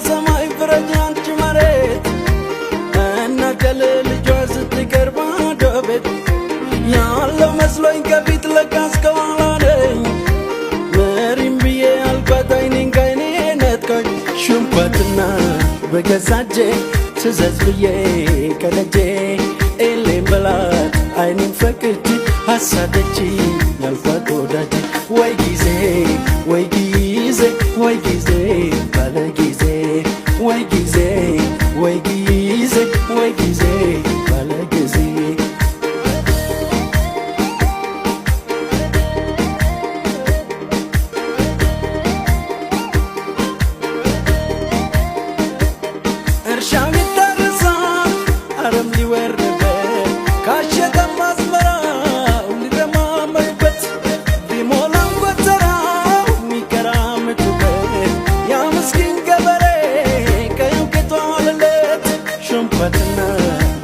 ሰማይ ፍረጅ አንቺ መሬት እናት ያለ ልጇ ስትቀርባ ዶቤት ያለው መስሎኝ ከፊት ለካስ ከኋላ ነኝ መሪም ብዬ አልኳት አይኔን ካይኔ ነጥቆኝ ሹምኳትና በገዛጄ ትዘዝ ብዬ ከደጄ ኤሌም በላት አይኔን ፈቅጄ አሳደች ያልኳት ወዳጄ ወይ ጊዜ ወይ ጊዜ ወይ ጊዜ ባለ ጊዜ ወይ ጊዜ ወይ ጊዜ ወይ ጊዜ ባለ ጊዜ እርሻው ይታረሳል አረም ሊወርድበት ካሸተማ አዝመራው ሊረማመርበት ቢሞላም ጎተራው የሚቀራምቱበት ያ ምስኪን ገበሬ ቀዩ ከተዋለለት ሹምኳትና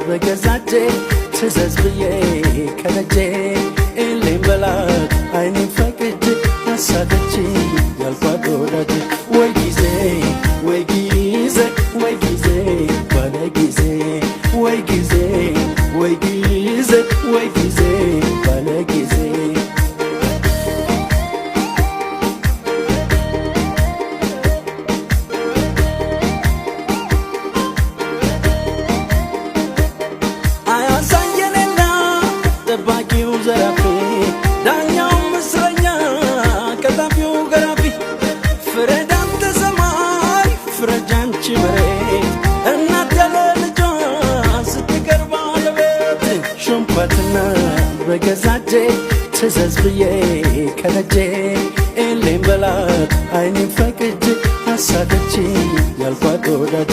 በገዛጄ ትዘዝ ብዬ ከደጄ ኤሌም በላት አይኔን ፈቅጄ አሳደች ያልኳት ወዳጄ ወይ ጊዜ ወይ ጊዜ ወይ ጊዜ ባለ ጊዜ ወይ ጊዜ ወይ ጊዜ ወይ ጊዜ ባለ ጊዜ አያሳየንና ጠባቂው ዘራፊ ዳኛው ምስረኛ ቀጣፊው ገራፊ ፍረድ አንተ ሰማይ ፍረጅ አንቺ መሬት እናት ያለ ልጇ ስትቀርባ ለቤት ሹምኳትና በገዛጄ ትዘዝ ብዬ ከደጄ ኤሌም በላት አይኔን ፈቅጄ አሳደች ያልኳት ወዳጄ